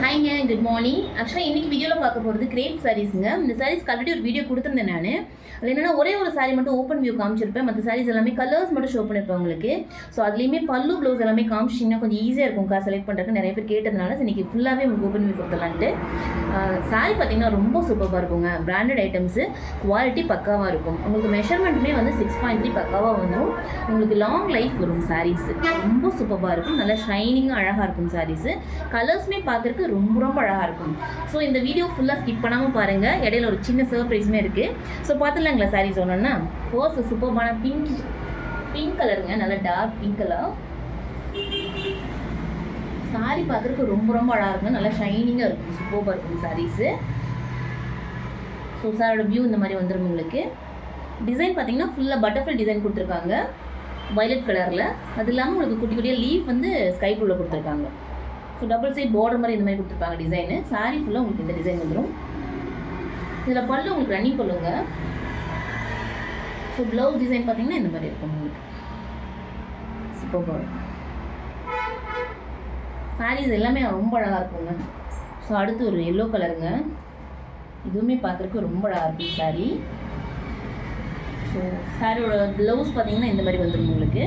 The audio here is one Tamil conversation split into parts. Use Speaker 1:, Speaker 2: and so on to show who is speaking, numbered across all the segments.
Speaker 1: ஹாய்ங்க, குட் மார்னிங். ஆக்சுவலாக இன்றைக்கி வீடியோவில் பார்க்க போகிறது கிரேப் சாரீஸுங்க. இந்த சாரீஸ்க்கு ஆல்ரெடி ஒரு வீடியோ கொடுத்துருந்தேன் நான். அதில் என்னென்னா ஒரே ஒரு சாரீ மட்டும் ஓப்பன் வியூ காமிச்சிருப்பேன். மற்ற சாரீஸ் எல்லாமே கலர்ஸ் மட்டும் ஷோ பண்ணியிருப்பேன் உங்களுக்கு. ஸோ அதுலேயுமே பல்லு ப்ளவுஸ் எல்லாமே காமிச்சிங்கன்னா கொஞ்சம் ஈஸியாக இருக்கும் செலக்ட் பண்ணுறதுக்கு நிறைய பேர் கேட்டதுனால இன்றைக்கி ஃபுல்லாகவே உங்களுக்கு ஓப்பன் வியூ கொடுத்துலான்ட்டு. சாரீ பார்த்திங்கன்னா ரொம்ப சூப்பராக இருக்குங்க. பிராண்டட் ஐட்டம்ஸு, குவாலிட்டி பக்காவாக இருக்கும். உங்களுக்கு மெஷர்மெண்ட்டுமே வந்து 6.3 பக்காவாக வந்துடும். உங்களுக்கு லாங் லைஃப் வரும் சாரீஸு. ரொம்ப சூப்பராக இருக்கும். நல்லா ஷைனிங்காக அழகாக இருக்கும் சாரீஸு. கலர்ஸுமே பார்க்குறதுக்கு ரொம்ப ரொம்ப அழகாக இருக்கும். ஸோ இந்த வீடியோ ஃபுல்லாக ஸ்கிப் பண்ணாமல் பாருங்கள். இடையில ஒரு சின்ன சர்ப்ரைஸுமே இருக்குது. ஸோ பார்த்துலாங்களா சாரீஸ் ஒன்றுன்னா ஃபர்ஸ்ட் சூப்பரான பிங்க் கலருங்க. நல்லா டார்க் பிங்க் கலர் சாரீ பார்க்குறதுக்கு ரொம்ப ரொம்ப அழகாக இருக்கும். நல்லா ஷைனிங்காக இருக்கும். சூப்பராக இருக்கும் சாரீஸு. ஸோ சாரோட வியூ இந்த மாதிரி வந்துடும் உங்களுக்கு. டிசைன் பார்த்தீங்கன்னா ஃபுல்லாக பட்டர்ஃப்ளை டிசைன் கொடுத்துருக்காங்க வயலட் கலரில். அது இல்லாமல் உங்களுக்கு குட்டி குட்டியாக லீஃப் வந்து ஸ்கை ப்ளூவில் கொடுத்துருக்காங்க. ஸோ டபுள் சைட் பார்டர் மாதிரி இந்த மாதிரி கொடுத்துருப்பாங்க டிசைனு. சாரீ ஃபுல்லாக உங்களுக்கு இந்த டிசைன் வந்துடும். இதில் பல்லு உங்களுக்கு ரன்னிங் பல்லுங்க. ஸோ ப்ளவுஸ் டிசைன் பார்த்தீங்கன்னா இந்த மாதிரி இருக்கும் உங்களுக்கு. சூப்பர் சாரீஸ் எல்லாமே ரொம்ப அழகாக இருக்குங்க. ஸோ அடுத்து ஒரு எல்லோ கலருங்க. இதுவுமே பார்க்குறதுக்கு ரொம்ப அழகாக இருக்கும் சாரீ. ஸோ சாரியோட ப்ளவுஸ் பார்த்தீங்கன்னா இந்த மாதிரி வந்துடும் உங்களுக்கு.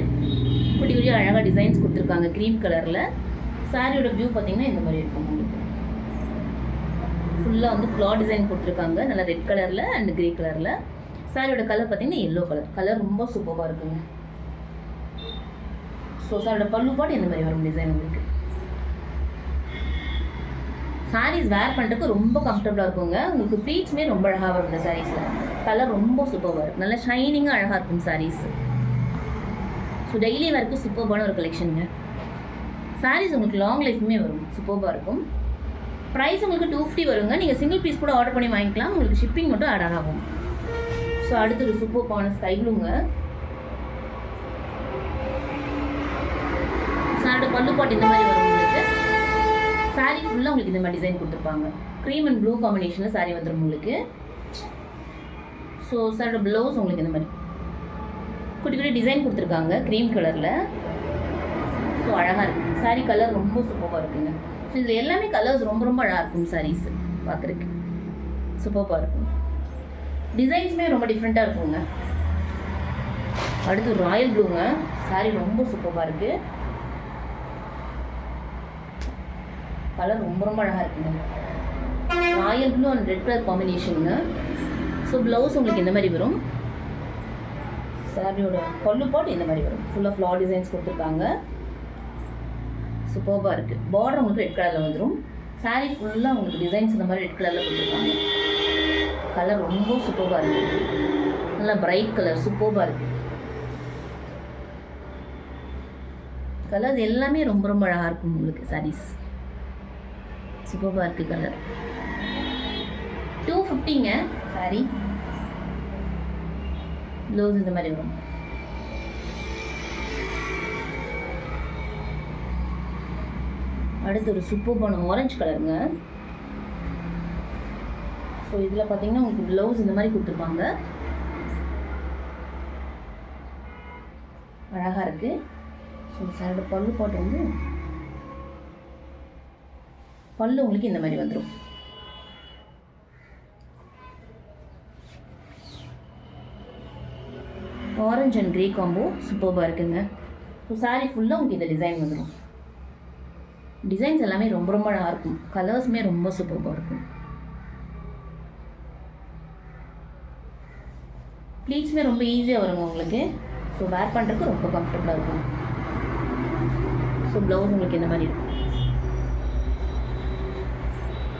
Speaker 1: குட்டி குட்டியாக அழகாக டிசைன்ஸ் கொடுத்துருக்காங்க க்ரீம் கலரில். சாரியோட வியூ பார்த்தீங்கன்னா இந்த மாதிரி இருக்கும் உங்களுக்கு. ஃபுல்லாக வந்து ஃப்ளார் டிசைன் கொடுத்துருக்காங்க. நல்லா ரெட் கலரில் அண்ட் கிரே கலரில். சாரியோட கலர் பார்த்தீங்கன்னா எல்லோ கலர் ரொம்ப சூப்பராக இருக்குங்க. ஸோ சாரியோட பல்லு பாட்டு இந்த மாதிரி வரும் டிசைன் உங்களுக்கு. சாரீஸ் வேர் பண்ணுறதுக்கு ரொம்ப கம்ஃபர்டபுளாக இருக்குங்க. உங்களுக்கு ப்ளீட்ஸுமே ரொம்ப அழகாக வரும் இந்த சாரீஸில். கலர் ரொம்ப சூப்பராக இருக்கும். நல்லா ஷைனிங்காக அழகாக இருக்கும் சாரீஸ். ஸோ டெய்லி வேர்க்கு சூப்பரான ஒரு கலெக்ஷனுங்க. சாரீஸ் உங்களுக்கு லாங் லைஃப்மே வரும். சூப்பராக இருக்கும். ப்ரைஸ் உங்களுக்கு 250 வருங்க. நீங்கள் சிங்கிள் பீஸ் கூட ஆர்டர் பண்ணி வாங்கிக்கலாம். உங்களுக்கு ஷிப்பிங் மட்டும் ஆட் ஆகும். ஸோ அடுத்து ஒரு சூப்பரான ஸ்கை ப்ளூங்க. சாரோட பல்லு பாட்டு இந்த மாதிரி வரும் உங்களுக்கு. சாரீ ஃபுல்லாக உங்களுக்கு இந்த மாதிரி டிசைன் கொடுத்துருப்பாங்க. க்ரீம் அண்ட் ப்ளூ காம்பினேஷனில் சாரீ வந்துடும் உங்களுக்கு. ஸோ சாரோட ப்ளவுஸ் உங்களுக்கு இந்த மாதிரி குட்டி குட்டி டிசைன் கொடுத்துருக்காங்க க்ரீம் கலரில். ஸோ அழகாக இருக்குது. சாரீ கலர் ரொம்ப சூப்பராக இருக்குங்க. ஸோ இதில் எல்லாமே கலர்ஸ் ரொம்ப ரொம்ப அழகாக இருக்கும் சாரீஸ் பார்க்குறதுக்கு. சூப்பராக இருக்கும். டிசைன்ஸுமே ரொம்ப டிஃப்ரெண்ட்டாக இருக்குங்க. அடுத்து ராயல் ப்ளூங்க. சாரீ ரொம்ப சூப்பராக இருக்குது. கலர் ரொம்ப ரொம்ப அழகாக இருக்குங்க. Royal blue and red colour காம்பினேஷனுங்க. ஸோ ப்ளவுஸ் உங்களுக்கு இந்த மாதிரி வரும். சாரியோட பல்லு பாட்டு இந்த மாதிரி வரும். ஃபுல்லாக ஃப்ளார் டிசைன்ஸ் கொடுத்துருக்காங்க. சூப்பராக இருக்குது. பார்டர் உங்களுக்கு ரெட் கலரில் வந்துடும். சாரீ ஃபுல்லாக உங்களுக்கு டிசைன்ஸ் இந்த மாதிரி ரெட் கலரில் கொடுத்துருக்காங்க. கலர் ரொம்ப சூப்பராக இருக்குது. நல்லா பிரைட் கலர் சூப்பராக இருக்குது. கலர்ஸ் எல்லாமே ரொம்ப ரொம்ப அழகாக இருக்கும் உங்களுக்கு சாரீஸ். சூப்பராக இருக்குது கலர். 250ங்க சாரீ. ப்ளவுஸ் இந்த மாதிரி வரும். அடுத்து ஒரு சூப்பரான ஆரஞ்சு கலருங்க. ஸோ இதில் பார்த்தீங்கன்னா உங்களுக்கு ப்ளவுஸ் இந்த மாதிரி கொடுத்துருப்பாங்க. அழகாக இருக்குது. ஸோ சாரோட பல்லு பாட்டு வந்து பல்லு உங்களுக்கு இந்த மாதிரி வந்துடும். ஆரஞ்சு அண்ட் கிரே காம்போ சூப்பராக இருக்குங்க. ஸோ சாரீ ஃபுல்லாக உங்களுக்கு இந்த டிசைன் வந்துடும். டிசைன்ஸ் எல்லாமே ரொம்ப ரொம்ப அழகாக இருக்கும். கலர்ஸுமே ரொம்ப சூப்பராக இருக்கும். ப்ளீட்ஸுமே ரொம்ப ஈஸியாக வருங்க உங்களுக்கு. ஸோ வேர் பண்ணுறதுக்கு ரொம்ப கம்ஃபர்டபுளாக இருக்கும். ஸோ ப்ளவுஸ் உங்களுக்கு இந்த மாதிரி இருக்கும்.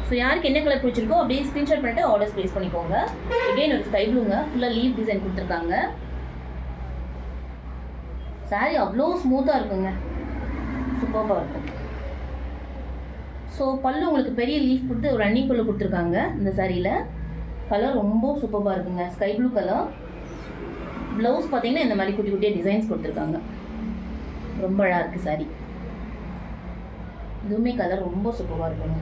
Speaker 1: ஸோ யாருக்கு என்ன கலர் பிடிச்சிருக்கோ அப்படியே ஸ்க்ரீன்ஷாட் பண்ணிட்டு ஆர்டர்ஸ் ப்ளேஸ் பண்ணிக்கோங்க. எகெயின் ஒரு ஸ்கை ப்ளூங்க. ஃபுல்லாக லீவ் டிசைன் கொடுத்துருக்காங்க. சாரீ அவ்வளோ ஸ்மூத்தாக இருக்குங்க. சூப்பராக இருக்கும். ஸோ பல்லு உங்களுக்கு பெரிய லீஃப் கொடுத்து ஒரு ரன்னிங் பல்லு கொடுத்துருக்காங்க இந்த சாரியில். கலர் ரொம்ப சூப்பராக இருக்குங்க. Sky blue colour. ப்ளவுஸ் பார்த்தீங்கன்னா இந்த மாதிரி குட்டி குட்டியாக டிசைன்ஸ் கொடுத்துருக்காங்க. ரொம்ப அழகாக இருக்குது சாரீ. இதுவுமே கலர் ரொம்ப சூப்பராக இருக்குங்க.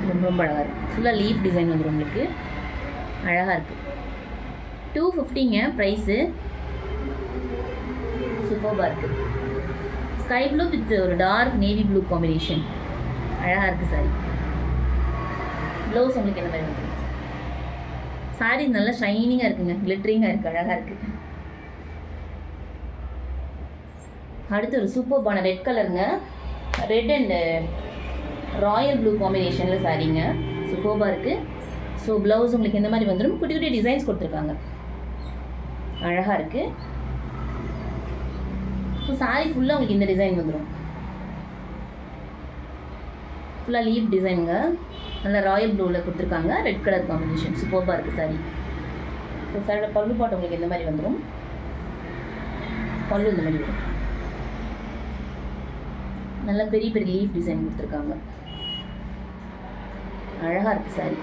Speaker 1: ரொம்ப ரொம்ப அழகாக இருக்குது. ஃபுல்லாக லீஃப் டிசைன் வந்துடும் உங்களுக்கு. அழகாக இருக்குது. 250ங்க ப்ரைஸு. சூப்பராக இருக்குது. ஸ்கை ப்ளூ வித் ஒரு டார்க் நேவி ப்ளூ காம்பினேஷன். அழகாக இருக்குது சாரி. ப்ளவுஸ் உங்களுக்கு என்ன மாதிரி வந்து சாரி நல்லா ஷைனிங்காக இருக்குங்க, கிளிட்டரிங்காக இருக்குது, அழகாக இருக்குது. அடுத்து ஒரு சூப்பர்பான ரெட் கலருங்க. ரெட் அண்டு ராயல் ப்ளூ காம்பினேஷனில் சாரீங்க, சூப்பர்பாக இருக்குது. ஸோ ப்ளவுஸ் உங்களுக்கு இந்த மாதிரி வந்துடும். குட்டி குட்டி டிசைன்ஸ் கொடுத்துருக்காங்க, அழகாக இருக்குது. ஸோ சாரீ ஃபுல்லாக உங்களுக்கு இந்த டிசைன் வந்துடும். ஃபுல்லாக லீவ் டிசைனுங்க, நல்லா ராயல் ப்ளூவில் கொடுத்துருக்காங்க, ரெட் கலர் காம்பினேஷன், சூப்பர்பாக இருக்குது சாரீ. ஸோ சாரியோட பல்லு பாட்டு உங்களுக்கு இந்த மாதிரி வந்துடும். பல்லு இந்த மாதிரி வரும், நல்லா பெரிய பெரிய லீஃப் டிசைன் கொடுத்துருக்காங்க, அழகாக இருக்குது சாரீ.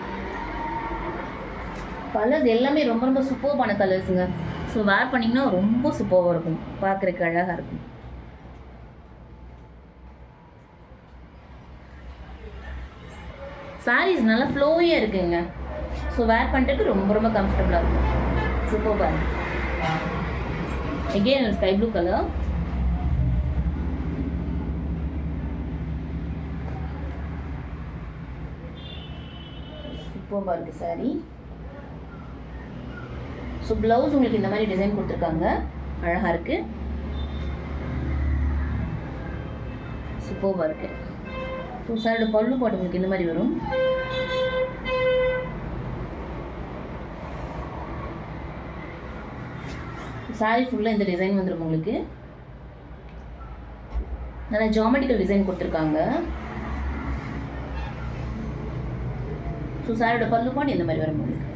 Speaker 1: கலர்ஸ் எல்லாமே ரொம்ப ரொம்ப சூப்பர்பான கலர்ஸுங்க. ஸோ வேர் பண்ணிங்கன்னா ரொம்ப சூப்பராக இருக்கும், பார்க்குறதுக்கு அழகாக இருக்கும். சாரீஸ் நல்லா ஃப்ளோயாக இருக்குங்க. ஸோ வேர் பண்ணுறதுக்கு ரொம்ப ரொம்ப கம்ஃபர்டபுளாக இருக்கும், சூப்பராக இருக்கும். எகெயின் ஸ்கை ப்ளூ கலர், சூப்பராக இருக்குது சாரீ. ஸோ ப்ளவுஸ் உங்களுக்கு இந்த மாதிரி டிசைன் கொடுத்துருக்காங்க, அழகாக இருக்குது, சூப்பராக இருக்குது. ஸோ சாரோட பல்லு பாட்டு உங்களுக்கு இந்த மாதிரி வரும். சாரி ஃபுல்லாக இந்த டிசைன் வந்துடும் உங்களுக்கு. நல்லா ஜாமெட்ரிக்கல் டிசைன் கொடுத்துருக்காங்க. ஸோ சாரோட பல்லு பாட்டு இந்த மாதிரி வரும் உங்களுக்கு,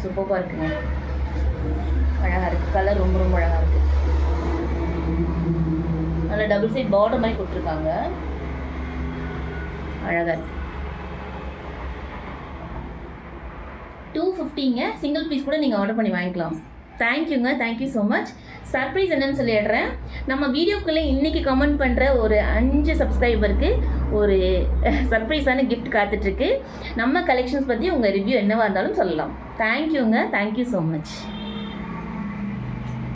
Speaker 1: சூப்பராக இருக்குங்க, அழகாக இருக்குது. கலர் ரொம்ப ரொம்ப அழகாக இருக்குது. நல்லா டபுள் சைட் பார்டர் மாதிரி கொடுத்துருக்காங்க, அழகாக இருக்குது. 250ங்க, சிங்கிள் பீஸ் கூட நீங்கள் ஆர்டர் பண்ணி வாங்கிக்கலாம். தேங்க்யூங்க, தேங்க்யூ ஸோ மச். சர்ப்ரைஸ் என்னன்னு சொல்லிடுறேன். நம்ம வீடியோக்குள்ளே இன்றைக்கி கமெண்ட் பண்ணுற ஒரு 5 சப்ஸ்கிரைபருக்கு ஒரு சர்ப்ரைஸான கிஃப்ட் காத்துட்ருக்கு. நம்ம கலெக்ஷன்ஸ் பற்றி உங்கள் ரிவ்யூ என்னவாக இருந்தாலும் சொல்லலாம். தேங்க்யூங்க, தேங்க்யூ ஸோ மச்.